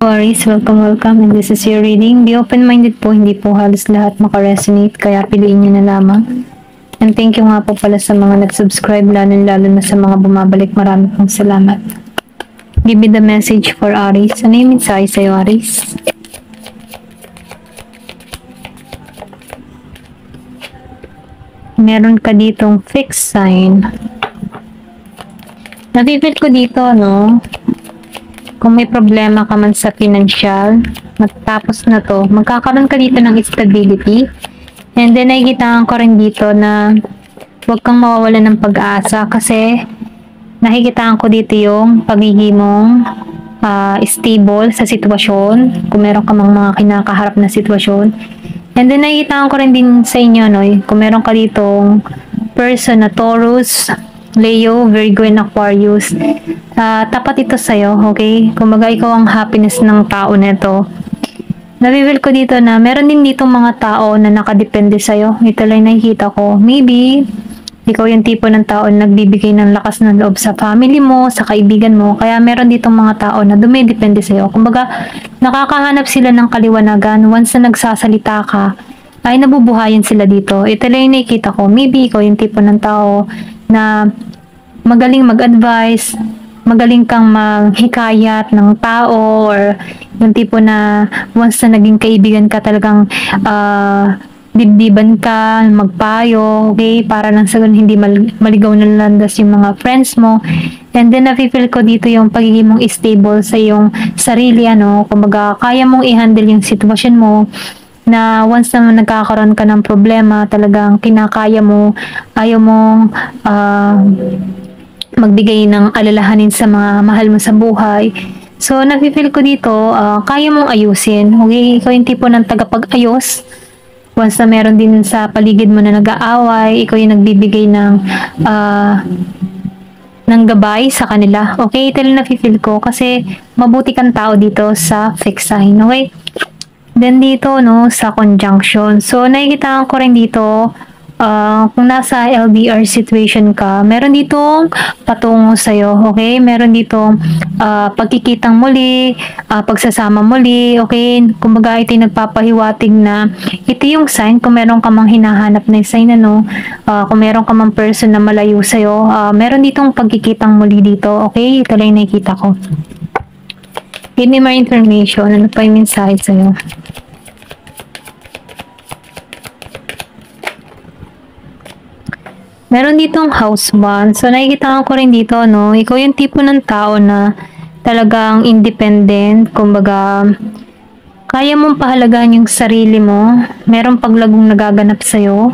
Aries, welcome, and this is your reading. Be open-minded po, hindi po halos lahat makaresonate, kaya piliin nyo na lamang. And thank you nga po pala sa mga nag-subscribe, lalo na sa mga bumabalik. Marami pong salamat. Give me the message for Aries. Ano yung mensahe sa'yo, Aries? Meron ka ditong fixed sign. Napipil ko dito, no? Kung may problema ka man sa financial, matapos na to, magkakaroon ka dito ng stability. And then, nakikitaan ko rin dito na huwag kang mawawalan ng pag-asa kasi nakikitaan ko dito yung pagiging mong stable sa sitwasyon, kung meron ka mga kinakaharap na sitwasyon. And then, nakikitaan ko rin din sa inyo, no, kung meron ka ditong person na Taurus, Leo, Virgo, and Aquarius, tapat ito sa'yo, okay? Kumbaga, ikaw ang happiness ng tao nito. Nabibil ko dito na meron din dito mga tao na nakadepende sa'yo. Ito lang nakikita ko. Maybe, ikaw yung tipo ng tao na nagbibigay ng lakas ng loob sa family mo, sa kaibigan mo. Kaya meron dito mga tao na dumidepende sa'yo. Kumbaga, nakakahanap sila ng kaliwanagan. Once na nagsasalita ka, ay nabubuhayan sila dito. Ito lang yung nakikita ko. Maybe ikaw yung tipo ng tao na magaling mag-advise, magaling kang maghikayat ng tao, or yung tipo na once na naging kaibigan ka, talagang dibdiban ka, magpayo, okay, para lang sa hindi maligaw na landas yung mga friends mo. And then, nafe-feel ko dito yung pagiging mong stable sa iyong sarili, ano, kumbaga, kaya mong i-handle yung sitwasyon mo, na once na nagkakaroon ka ng problema, talagang kinakaya mo, ayaw mong magbigay ng alalahanin sa mga mahal mo sa buhay. So, nafe-feel ko dito, kaya mong ayusin. Okay? Ikaw yung tipo ng tagapag-ayos. Once na meron din sa paligid mo na nag-aaway, ikaw yung nagbibigay ng gabay sa kanila. Okay? Ito lang nafe-feel ko kasi mabuti kang tao dito sa fixed sign. Okay? Then dito, no, sa conjunction. So, nakikita ko rin dito, kung nasa LDR situation ka, meron ditong patungo sa'yo, okay? Meron ditong pagkikitang muli, pagsasama muli, okay? Kumbaga, ito yung nagpapahiwatig na ito yung sign kung meron ka mang hinahanap na sign, ano, kung meron ka mang person na malayo sa'yo, meron ditong pagkikitang muli dito, okay? Ito lang yung nakikita ko. Give me more information. Ano pa yung mensahe sa'yo? Meron ditong husband. So, nakikita ko rin dito, no? Ikaw yung tipo ng tao na talagang independent. Kumbaga, kaya mong pahalagaan yung sarili mo. Merong paglagong nagaganap sa'yo.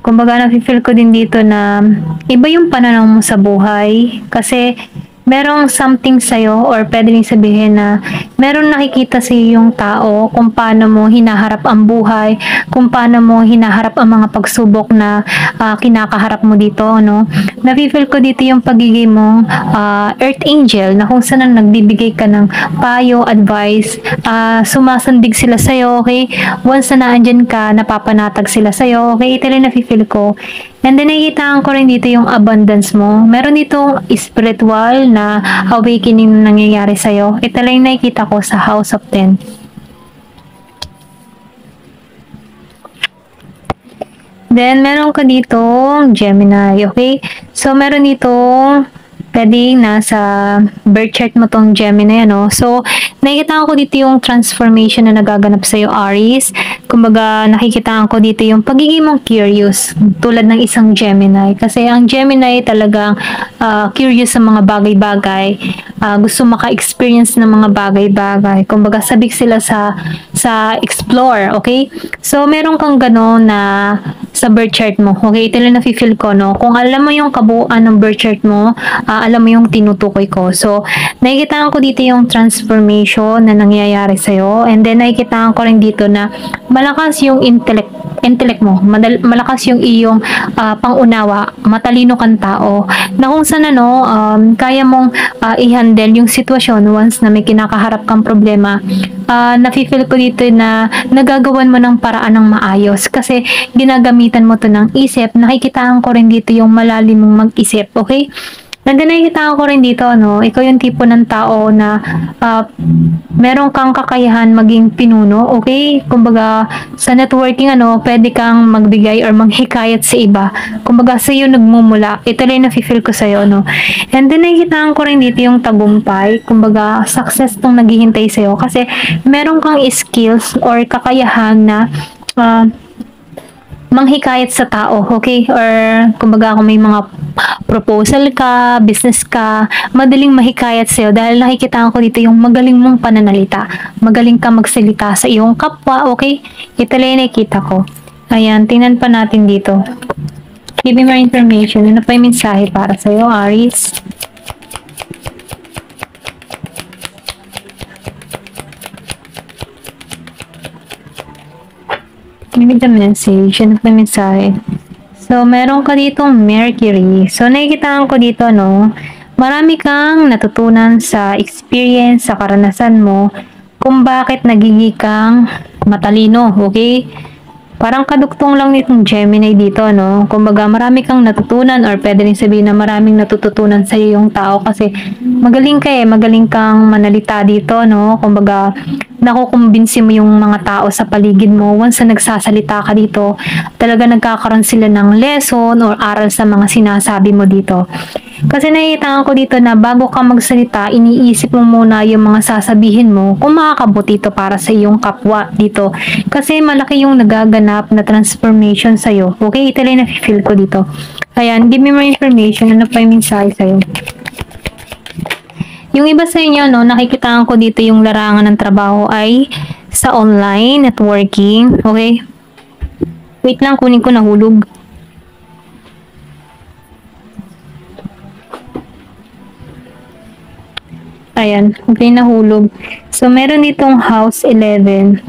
Kumbaga, nafe-feel ko din dito na iba yung pananaw mo sa buhay. Kasi, merong something sa'yo, or pwede rin sabihin na merong nakikita sa yung tao kung paano mo hinaharap ang buhay, kung paano mo hinaharap ang mga pagsubok na kinakaharap mo dito, no? Nafe-feel ko dito yung pagiging mong earth angel, na kung saan nagbibigay ka ng payo, advice, sumasandig sila sa'yo, okay? Once na naandyan ka, napapanatag sila sa'yo, okay? Ito lang nafe-feel ko. And then, nakikitaan ko rin dito yung abundance mo. Meron dito spiritual na awakening na nangyayari sa'yo. Ito lang yung nakikita ko sa House of 10. Then, meron ka dito Gemini, okay? So, meron dito pwedeng nasa birth chart mo tong Gemini, ano? So, nakikita ko dito yung transformation na nagaganap sa'yo, Aries. Kumbaga, nakikita ko dito yung pagiging mong curious, tulad ng isang Gemini. Kasi ang Gemini talagang curious sa mga bagay-bagay. Gusto maka-experience ng mga bagay-bagay. Kumbaga, sabik sila sa explore, okay? So, meron kang gano'n na sa birth chart mo. Okay, ito lang nafe-feel ko, no? Kung alam mo yung kabuuan ng birth chart mo, alam mo yung tinutukoy ko. So, nakikita ko dito yung transformation na nangyayari sa'yo. And then, nakikita ko rin dito na malakas yung intellect mo. Malakas yung iyong pangunawa. Matalino kang tao. Na kung saan, ano, kaya mong i-handle yung sitwasyon once na may kinakaharap kang problema. Nafe-feel ko dito na nagagawan mo ng paraan ng maayos. Kasi, ginagamitan mo to ng isip. Nakikitaan ko rin dito yung malalim mong mag-isip. Okay? And then nakikita ko rin dito, no, ikaw yung tipo ng tao na meron kang kakayahan maging pinuno, okay? Kumbaga, sa networking, pwede kang magbigay or manghikayat sa iba. Kumbaga, sa iyo nagmumula. Ito lang yung nafe-feel ko sa'yo, no? And then nakikita ko rin dito yung tagumpay. Kumbaga, success tong naghihintay sa'yo. Kasi, meron kang skills or kakayahan na manghikayat sa tao, okay? Or kumbaga kung may mga proposal ka, business ka, madaling mahikayat sa'yo dahil nakikita ko dito yung magaling mong pananalita. Magaling ka magsalita sa iyong kapwa, okay? Ito lang yung nakikita ko. Ayan, tingnan pa natin dito. Give me more information. Ano pa yung mensahe para sa'yo, Aries? Give me the message. Ano pa yung mensahe? So, meron ka ditong Mercury. So, nakikita ko dito, no? Marami kang natutunan sa experience, sa karanasan mo, kung bakit nagiging kang matalino, okay? Parang kaduktong lang nitong Gemini dito, no? Kumbaga, marami kang natutunan or pwede rin sabihin na maraming natututunan sa iyo yung tao kasi magaling ka magaling kang manalita dito, no? Kumbaga, nakukumbinsi mo yung mga tao sa paligid mo. Once na nagsasalita ka dito, talaga nagkakaroon sila ng lesson or aral sa mga sinasabi mo dito. Kasi nakikita ko dito na bago ka magsalita, iniisip mo muna yung mga sasabihin mo kung makakabuti ito para sa iyong kapwa dito. Kasi malaki yung nagaganap na transformation sa'yo. Okay, ito lang na-feel ko dito. Ayan, give me more information. Ano pa yung mensahe sa'yo? Yung iba sa inyo, no, nakikita ko dito yung larangan ng trabaho ay sa online networking. Okay? Wait lang, kunin ko nahulog. Ayan, okay, nahulog. So, meron ditong house 11.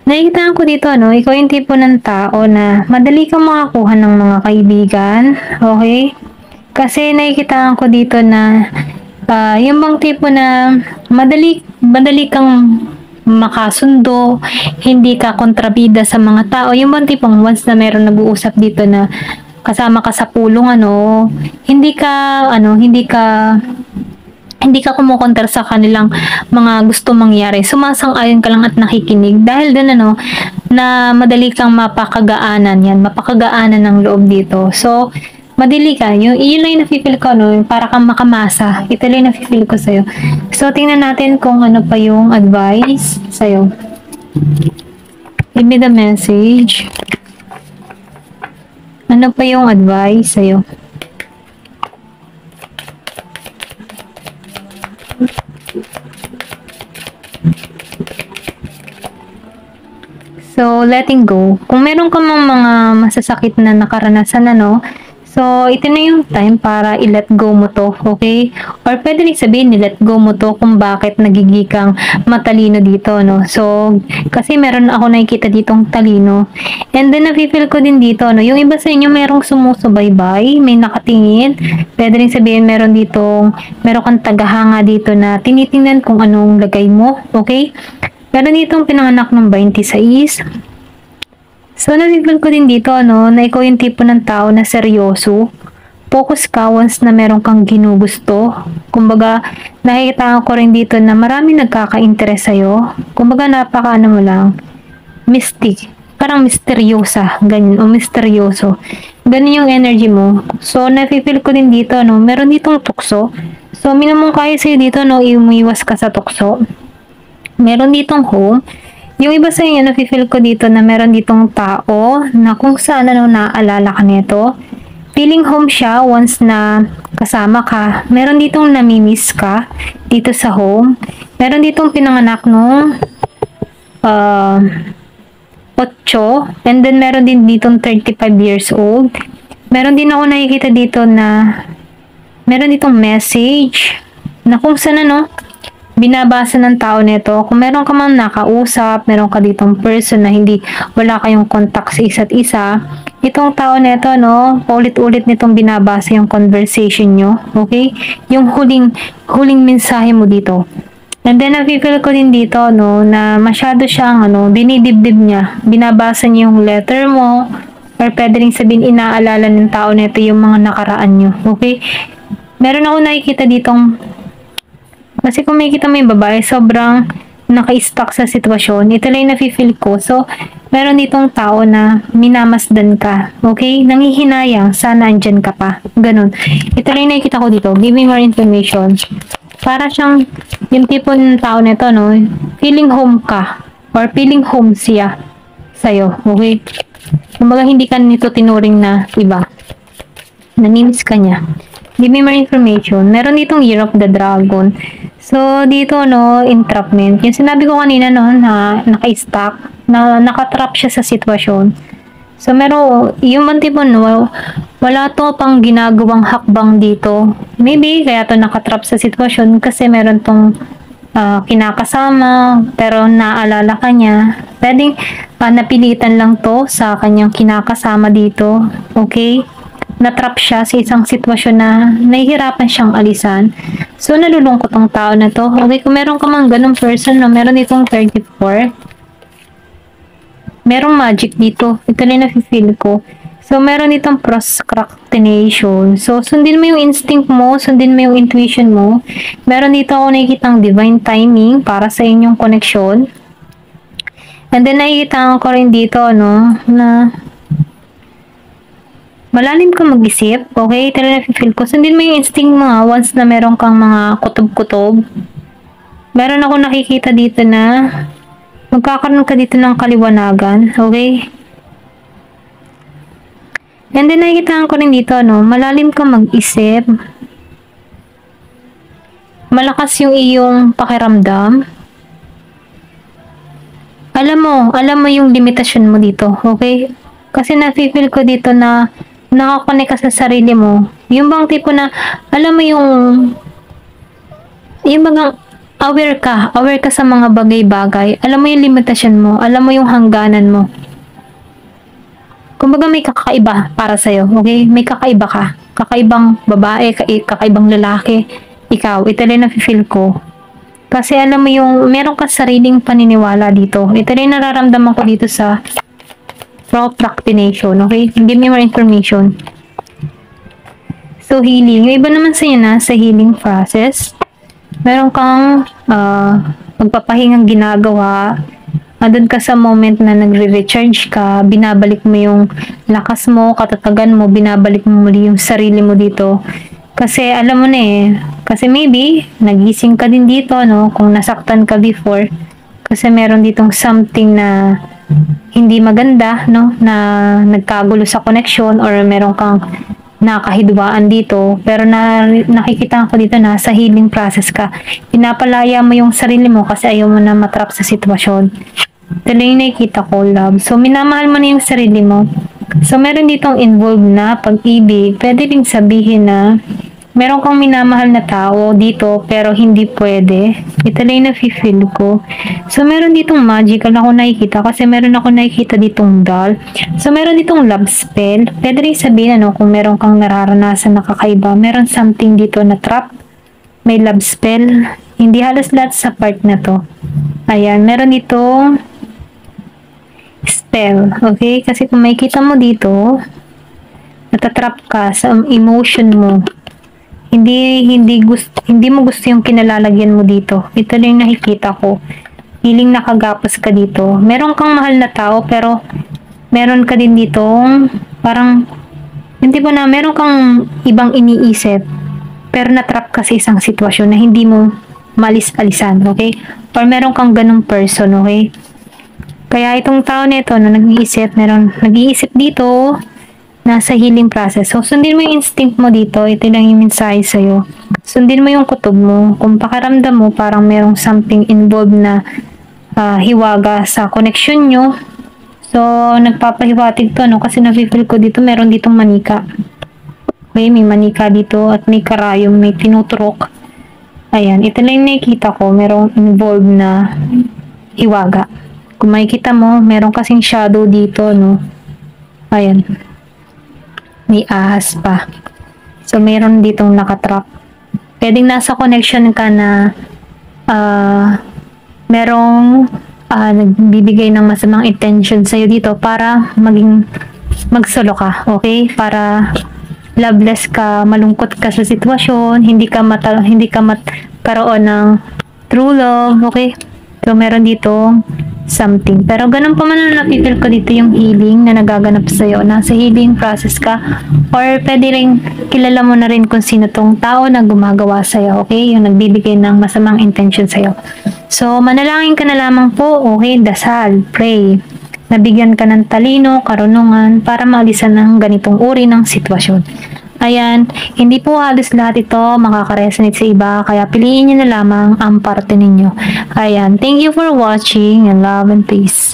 Nakikita ko dito, no, ikaw yung tipo ng tao na madali kang makakuha ng mga kaibigan. Okay? Kasi nakikita ko dito na yung bang tipo na madali kang makasundo, hindi ka kontrabida sa mga tao. Yung bang tipong once na meron nag-uusap dito na kasama ka sa pulong, hindi ka kumukontra sa kanilang mga gusto mangyari. Sumasang-ayon ka lang at nakikinig. Dahil dun, na madali kang mapakagaanan ng loob dito. So, madali ka. Yun lang yung nafe-feel ko, no? Para kang makamasa. Ito lang yung nafe-feel ko sa'yo. So, tingnan natin kung ano pa yung advice sa'yo. Give me the message. Ano pa yung advice sa'yo? So, letting go. Kung meron ka mga masasakit na nakaranasan, so, ito na yung time para i-let go mo to, okay? Or pwede rin sabihin, i-let go mo to kung bakit nagiging kang matalino dito, no? So, kasi meron ako nakikita ditong talino. And then, nafe-feel ko din dito, no? Yung iba sa inyo, merong sumusubaybay, may nakatingin. Pwede rin sabihin, meron kang tagahanga dito na tinitingnan kung anong lagay mo, okay? Meron ditong pinanganak ng 26. So, nafe-feel ko din dito, na ikaw yung tipo ng tao na seryoso. Focus ka once na meron kang ginugusto. Kumbaga, nakikita ko rin dito na marami nagkaka-interest sa'yo. Kumbaga, mo lang. Mystic. Parang misteryosa. Ganyan. O misteryoso. Ganyan yung energy mo. So, nafe-feel ko din dito, meron ditong tukso. So, minamong kaya sa'yo dito, iumiwas ka sa tukso. Meron ditong home. Yung iba sa inyo, nafe-feel ko dito na meron ditong tao na kung saan naaalala ka nito. Feeling home siya once na kasama ka. Meron ditong namimiss ka dito sa home. Meron ditong pinanganak nung 8. And then meron din ditong 35 years old. Meron din ako nakikita dito na meron ditong message na kung saan binabasa ng tao nito. Kung meron ka man nakausap, meron ka ditong person na wala kayong contact sa isa't isa, itong tao nito, paulit-ulit nitong binabasa yung conversation nyo. Okay? Yung huling mensahe mo dito. And then, nafe-feel ko din dito, na masyado siyang, dinidibdib niya. Binabasa niya yung letter mo, or pwede rin sabihin, inaalala ng tao nito yung mga nakaraan nyo. Okay? Meron ako nakikita ditong, kasi kung makikita mo yung babae, sobrang naka-stuck sa sitwasyon. Ito lang yung nafe-feel ko. So, meron ditong tao na minamasdan ka. Okay? Nanghihinayang, sana andyan ka pa. Ganun. Ito lang yung nakikita ko dito. Give me more information. Para siyang, yung tipo ng tao nito, no? Feeling home ka. Or feeling home siya sa'yo. Okay? Kumbaga, hindi ka nito tinuring na iba. Namimiss ka niya. Give me more information. Meron ditong Year of the Dragon. So, dito, no, entrapment. Yung sinabi ko kanina, no, na naka-stuck, na nakatrap siya sa sitwasyon. So, meron, yung man tipo, no, wala to pang ginagawang hakbang dito. Maybe, kaya to nakatrap sa sitwasyon kasi meron tong kinakasama, pero naalala ka niya. Pwedeng napilitan lang to sa kanyang kinakasama dito. Okay? Natrap siya sa isang sitwasyon na nahihirapan siyang alisan. So, nalulungkot ang tao na to. Okay, kung meron ka mang ganong person, no, meron itong 34. Merong magic dito. Ito lang nafe-feel ko. So, meron itong procrastination. So, sundin mo yung instinct mo, sundin mo yung intuition mo. Meron dito ako nakikitang divine timing para sa inyong connection. And then, nakikita ko rin dito, no, na malalim ka mag-isip, okay? Talaga na-feel ko. Sundin mo yung instinct mo once na meron kang mga kutob-kutob. Meron ako nakikita dito na magkakaroon ka dito ng kaliwanagan, okay? And then nakikita ko rin dito, no? Malalim ka mag-isip. Malakas yung iyong pakiramdam. Alam mo yung limitasyon mo dito, okay? Kasi na-feel ko dito na nakakonek ka sa sarili mo. Yung bang tipo na, alam mo yung mga aware ka sa mga bagay-bagay. Alam mo yung limitasyon mo, alam mo yung hangganan mo. Kumbaga may kakaiba para sa'yo, okay? May kakaiba ka. Kakaibang babae, kakaibang lalaki. Ikaw, ito rin na-feel ko. Kasi alam mo yung, meron ka sariling paniniwala dito. Ito rin nararamdaman ko dito sa procrastination, okay? Give me more information. So, healing. Yung iba naman sa'yo na sa healing process. Meron kang pagpapahingang ginagawa. Andun ka sa moment na nagre-recharge ka, binabalik mo yung lakas mo, katatagan mo, binabalik mo muli yung sarili mo dito. Kasi alam mo na kasi maybe, nagising ka din dito, no? Kung nasaktan ka before. Kasi meron ditong something na hindi maganda, no, na nagkagulo sa connection or meron kang nakahidwaan dito, pero nakikita ko dito na sa healing process ka. Pinapalaya mo yung sarili mo kasi ayaw mo na matrap sa sitwasyon. Ito lang yung nakikita ko, love. So, minamahal mo na yung sarili mo. So, meron ditong involved na pag-ibig. Pwede rin sabihin na meron kang minamahal na tao dito pero hindi pwede. Ito lang yung nafe-feel ko. So, meron ditong magical na ako nakikita kasi meron ako nakikita ditong doll. So, meron ditong love spell. Pwede rin sabihin, ano, kung meron kang nararanasan na kakaiba, meron something dito na trap. May love spell. Hindi halos lahat sa part na to. Ayan, meron ditong spell. Okay? Kasi kung makikita mo dito, natatrap ka sa emotion mo. Hindi mo gusto yung kinalalagyan mo dito. Ito lang yung nakikita ko. Feeling nakagapos ka dito. Meron kang mahal na tao pero meron ka din dito parang hindi mo na meron kang ibang iniisip pero natrap ka sa isang sitwasyon na hindi mo malis-alisan, okay? Or meron kang ganung person, okay? Kaya itong tao nito na nag-iisip dito nasa healing process. So, sundin mo yung instinct mo dito. Ito lang yung mensahe sa'yo. Sundin mo yung kutob mo. Kung pakiramdam mo, parang merong something involved na hiwaga sa connection nyo. So, nagpapahiwatig to, no? Kasi nafe-feel ko dito, meron ditong manika. Okay, may manika dito at may karayom, may tinuturok. Ayan, ito lang yung nakikita ko. Merong involved na hiwaga. Kung makikita mo, meron kasing shadow dito, no? Ayan. May ahas pa. So, meron ditong nakatrap. Pwedeng nasa connection ka na merong nagbibigay ng masamang intention sa'yo dito para magsolo ka. Okay? Para loveless ka, malungkot ka sa sitwasyon, hindi ka magkaroon ng true love, okay? So, meron dito something. Pero ganun pa man na napipil ko dito yung healing na nagaganap sa'yo. Nasa healing process ka. Or pwede rin kilala mo na rin kung sino tong tao na gumagawa sa'yo. Okay? Yung nagbibigay ng masamang intention sa'yo. So, manalangin ka na lamang po. Okay? Dasal. Pray. Nabigyan ka ng talino, karunungan para maalisan ng ganitong uri ng sitwasyon. Ayan, hindi po halos lahat ito makaka-resonate sa iba, kaya piliin nyo na lamang ang parte ninyo. Ayan, thank you for watching and love and peace.